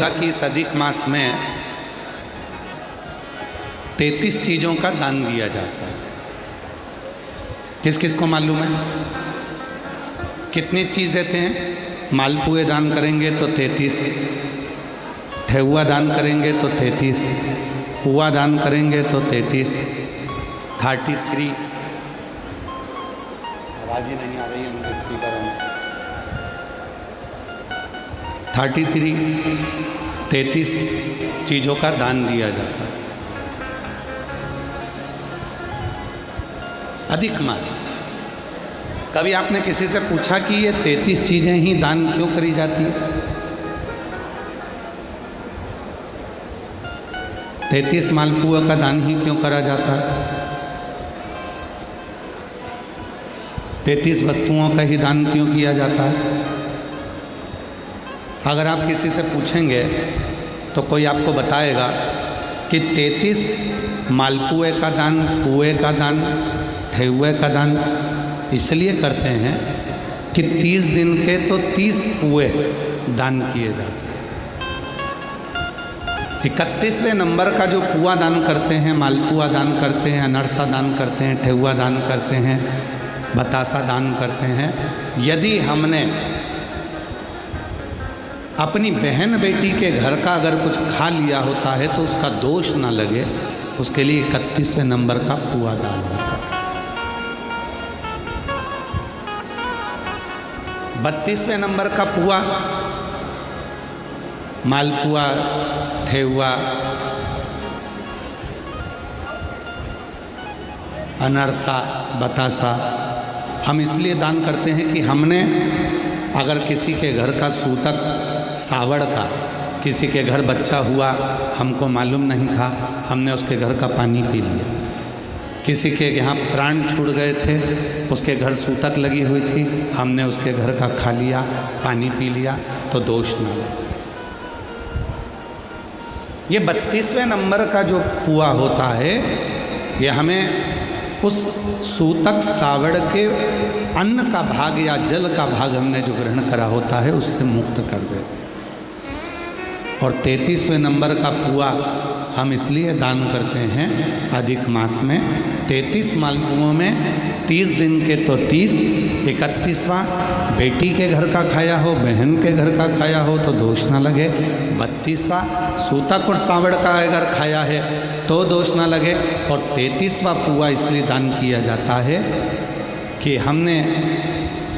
होगा कि इस अधिक मास में 33 चीज़ों का दान दिया जाता है। किस किस को मालूम है? कितनी चीज़ देते हैं? मालपुए दान करेंगे तो 33, ठेहुआ दान करेंगे तो 33, पुआ दान करेंगे तो 33, 33, आवाज़ ही नहीं आ रही है मेरे स्पीकर में, 33 चीज़ों का दान दिया जाता है अधिक मास। कभी आपने किसी से पूछा कि ये 33 चीज़ें ही दान क्यों करी जाती है? 33 मालपुआ का दान ही क्यों करा जाता है? 33 वस्तुओं का ही दान क्यों किया जाता है? अगर आप किसी से पूछेंगे तो कोई आपको बताएगा कि 33 मालपुए का दान, पुए का दान, ठेहुए का दान इसलिए करते हैं कि 30 दिन के तो 30 पुए दान किए जाते हैं। 31वें नंबर का जो पुआ दान करते हैं, मालपुआ दान करते हैं, अनरसा दान करते हैं, ठेहुआ दान करते हैं, बतासा दान करते हैं, यदि हमने अपनी बहन बेटी के घर का अगर कुछ खा लिया होता है तो उसका दोष ना लगे, उसके लिए 31वें नंबर का पुआ दान होता है। 32वें नंबर का पुआ, मालपुआ, ठेहुआ, अनरसा, बतासा हम इसलिए दान करते हैं कि हमने अगर किसी के घर का सूतक सावड़ का, किसी के घर बच्चा हुआ, हमको मालूम नहीं था, हमने उसके घर का पानी पी लिया। किसी के यहाँ प्राण छूट गए थे, उसके घर सूतक लगी हुई थी, हमने उसके घर का खा लिया, पानी पी लिया, तो दोष न हो। ये 32वें नंबर का जो पुआ होता है, ये हमें उस सूतक सावड़ के अन्न का भाग या जल का भाग हमने जो ग्रहण करा होता है उससे मुक्त कर देते। और 33वें नंबर का पुआ हम इसलिए दान करते हैं अधिक मास में, 33 मालपुओं में 30 दिन के तो 30, 31वां बेटी के घर का खाया हो, बहन के घर का खाया हो तो दोष ना लगे, 32वां सूतक और सावड़ का अगर खाया है तो दोष ना लगे, और 33वां पुआ इसलिए दान किया जाता है कि हमने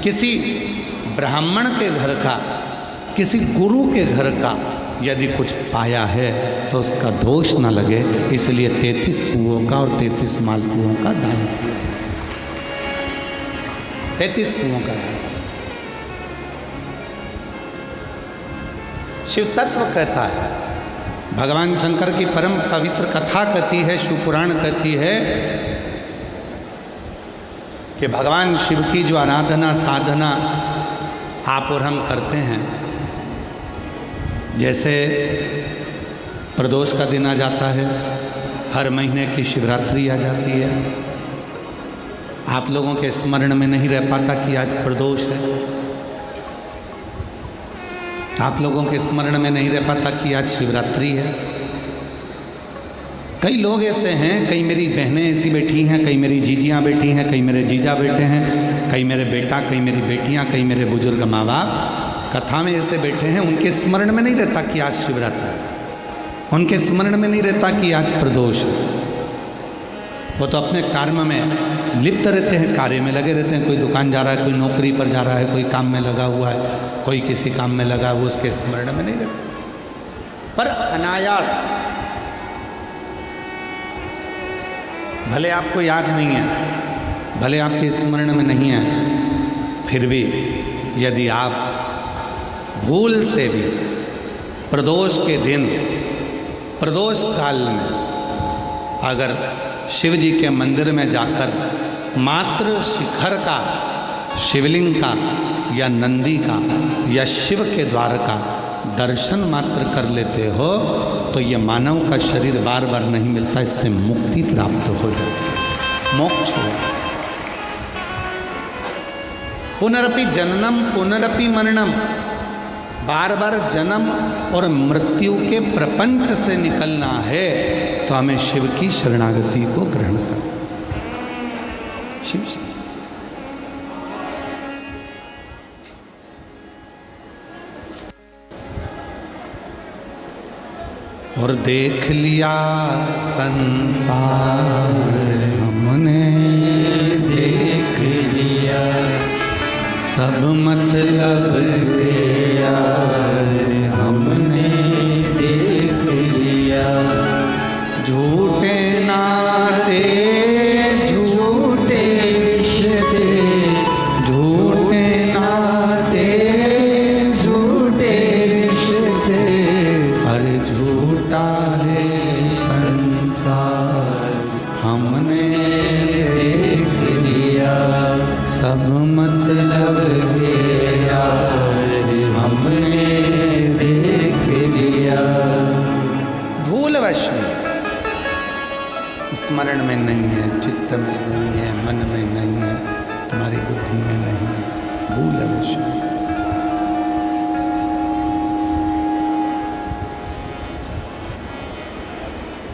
किसी ब्राह्मण के घर का, किसी गुरु के घर का यदि कुछ पाया है तो उसका दोष ना लगे, इसलिए 33 पुओं का और 33 मालपुओं का दान, 33 पुओं का दान। शिव तत्व कहता है, भगवान शंकर की परम पवित्र कथा कहती है, शिवपुराण कहती है कि भगवान शिव की जो आराधना साधना आप और हम करते हैं, जैसे प्रदोष का दिन आ जाता है, हर महीने की शिवरात्रि आ जाती है, आप लोगों के स्मरण में नहीं रह पाता कि आज प्रदोष है, आप लोगों के स्मरण में नहीं रह पाता कि आज शिवरात्रि है। कई लोग ऐसे हैं, कई मेरी बहनें ऐसी बैठी हैं, कई मेरी जीजियाँ बैठी हैं, कई मेरे जीजा बैठे हैं, कई मेरे बेटा, कई मेरी बेटियाँ, कई मेरे बुजुर्ग माँ बाप कथा में ऐसे बैठे हैं, उनके स्मरण में नहीं रहता कि आज शिवरात्रि, उनके स्मरण में नहीं रहता कि आज प्रदोष। वो तो अपने कर्म में लिप्त रहते हैं, कार्य में लगे रहते हैं, कोई दुकान जा रहा है, कोई नौकरी पर जा रहा है, कोई काम में लगा हुआ है, कोई किसी काम में लगा हुआ, उसके स्मरण में नहीं रहता। पर अनायास, भले आपको याद नहीं है, भले आपके स्मरण में नहीं है, फिर भी यदि आप भूल से भी प्रदोष के दिन, प्रदोष काल में अगर शिव जी के मंदिर में जाकर मात्र शिखर का, शिवलिंग का या नंदी का या शिव के द्वार का दर्शन मात्र कर लेते हो तो ये मानव का शरीर बार बार नहीं मिलता, इससे मुक्ति प्राप्त हो जाती है, मोक्ष हो। पुनरपि जननम पुनरपि मरणम, बार बार जन्म और मृत्यु के प्रपंच से निकलना है तो हमें शिव की शरणागति को ग्रहण करना। शिव से और देख लिया संसार हमने, देख लिया सब मतलब तेरा हमने, देख लिया झूठे नाते झूठे रिश्ते, झूठे नाते झूठे रिश्ते, अरे झूठा है संसार हमने देख लिया सब मतलब तेरा हमने देख लिया। भूलवश में, स्मरण में नहीं है, चित्त में नहीं है, मन में नहीं है, तुम्हारी बुद्धि में नहीं है, भूलवश में।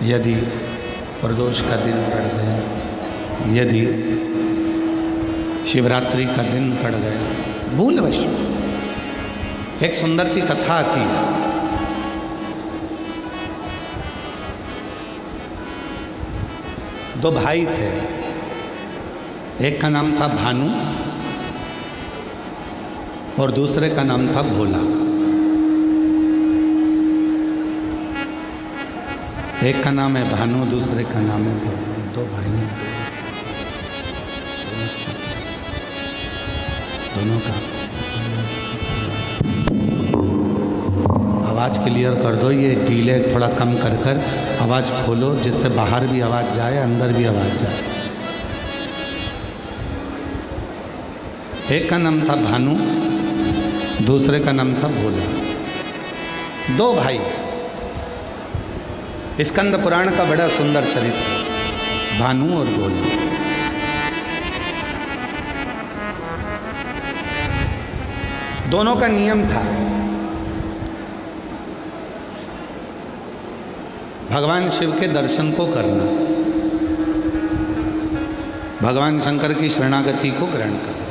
यदि प्रदोष का दिन पड़ गया, यदि शिवरात्रि का दिन पड़ गया, भूलवश में। एक सुंदर सी कथा आती है। दो भाई थे, एक का नाम था भानु और दूसरे का नाम था भोला। एक का नाम है भानु, दूसरे का नाम है भोला। दो भाई हैं, दोनों का आवाज़ क्लियर कर दो, ये डीले थोड़ा कम कर कर आवाज़ खोलो, जिससे बाहर भी आवाज़ जाए, अंदर भी आवाज़ जाए। एक का नाम था भानु, दूसरे का नाम था भोला। दो भाई। स्कंद पुराण का बड़ा सुंदर चरित्र, भानु और भोला। दोनों का नियम था, भगवान शिव के दर्शन को करना, भगवान शंकर की शरणागति को ग्रहण करना,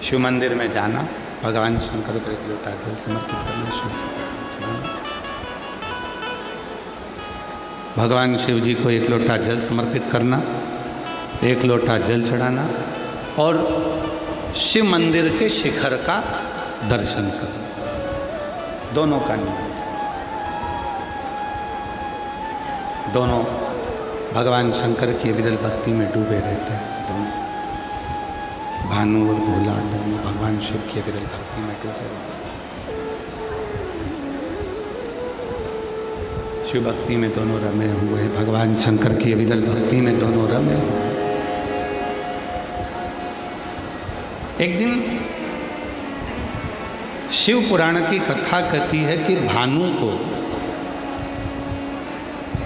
शिव मंदिर में जाना, भगवान शंकर को एक लोटा जल समर्पित करना, भगवान शिव जी को एक लोटा जल समर्पित करना, एक लोटा जल चढ़ाना और शिव मंदिर के शिखर का दर्शन करना। दोनों का नियम। दोनों भगवान शंकर की विरल भक्ति में डूबे रहते हैं। दोनों भानु और भोला दोनों भगवान शिव की विरल भक्ति में डूबे रहते हैं। शिव भक्ति में दोनों रमे हुए हैं, भगवान शंकर की विरल भक्ति में दोनों रमे हुए हैं। एक दिन शिव पुराण की कथा कहती है कि भानु को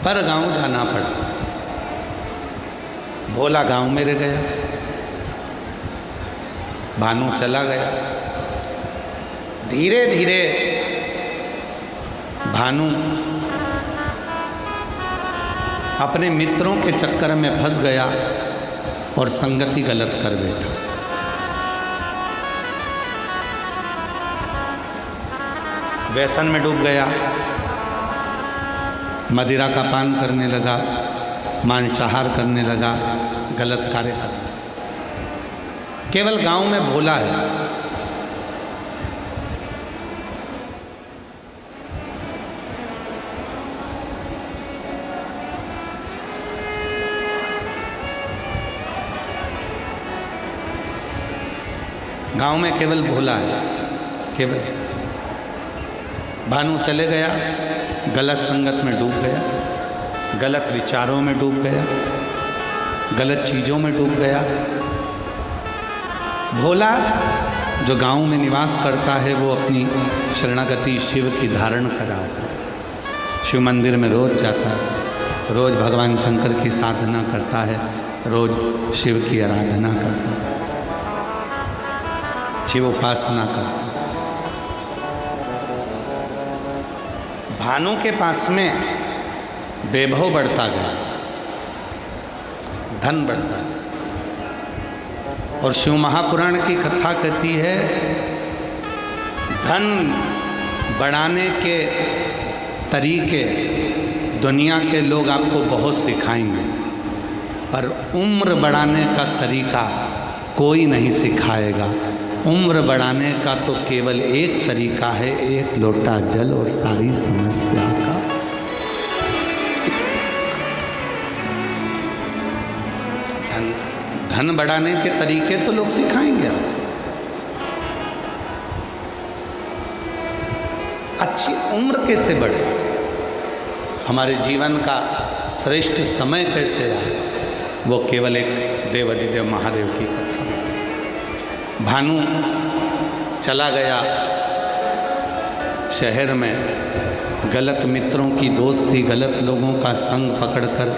पर गांव जाना पड़ा। भोला गांव में रह गया, भानु चला गया। धीरे धीरे भानु अपने मित्रों के चक्कर में फंस गया और संगति गलत कर बैठा। व्यसन में डूब गया, मदिरा का पान करने लगा, मांसाहार करने लगा, गलत कार्य करने। केवल गांव में भोला है। गांव में केवल भोला है, केवल। भानु चले गया, गलत संगत में डूब गया, गलत विचारों में डूब गया, गलत चीज़ों में डूब गया। भोला जो गांव में निवास करता है वो अपनी शरणागति शिव की धारण करा, शिव मंदिर में रोज जाता है, रोज भगवान शंकर की साधना करता है, रोज शिव की आराधना करता है, शिव उपासना करता है। भानु के पास में वैभव बढ़ता गया, धन बढ़ता गया। और शिव महापुराण की कथा कहती है धन बढ़ाने के तरीके दुनिया के लोग आपको बहुत सिखाएंगे, पर उम्र बढ़ाने का तरीका कोई नहीं सिखाएगा। उम्र बढ़ाने का तो केवल एक तरीका है, एक लोटा जल और सारी समस्या का। धन बढ़ाने के तरीके तो लोग सिखाएंगे आपको। अच्छी उम्र कैसे बढ़े, हमारे जीवन का श्रेष्ठ समय कैसे आए, वो केवल एक देवाधिदेव महादेव की कथा है। भानु चला गया शहर में, गलत मित्रों की दोस्ती, गलत लोगों का संग पकड़कर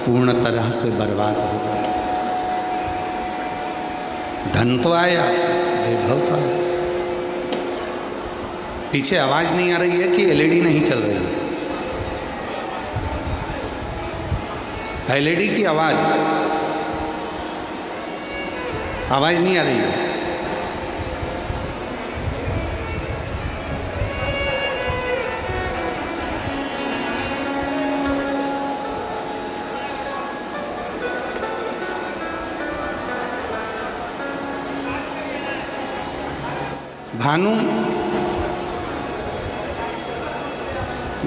पूर्ण तरह से बर्बाद हो गया। धन तो आया, वैभव तो आया। पीछे आवाज नहीं आ रही है कि एलईडी नहीं चल रही है? एलईडी की आवाज नहीं आ रही है। भानु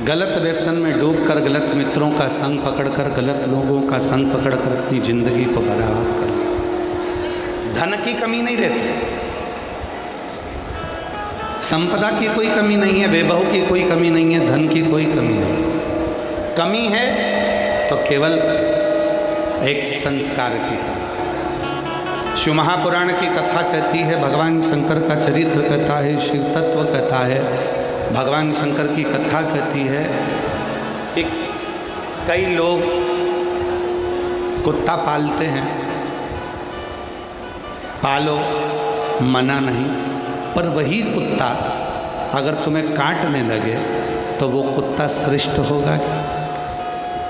गलत व्यसन में डूबकर, गलत मित्रों का संग पकड़कर, गलत लोगों का संग पकड़कर अपनी जिंदगी को बर्बाद कर लिया। धन की कमी नहीं रहती, संपदा की कोई कमी नहीं है, वैभव की कोई कमी नहीं है, धन की कोई कमी नहीं। कमी है तो केवल एक संस्कार की कमी। शिव महापुराण की कथा कहती है, भगवान शंकर का चरित्र कहता है, शिव तत्व कहता है। भगवान शंकर की कथा कहती है कि कई लोग कुत्ता पालते हैं, पालो मना नहीं, पर वही कुत्ता अगर तुम्हें काटने लगे तो वो कुत्ता श्रेष्ठ होगा क्या?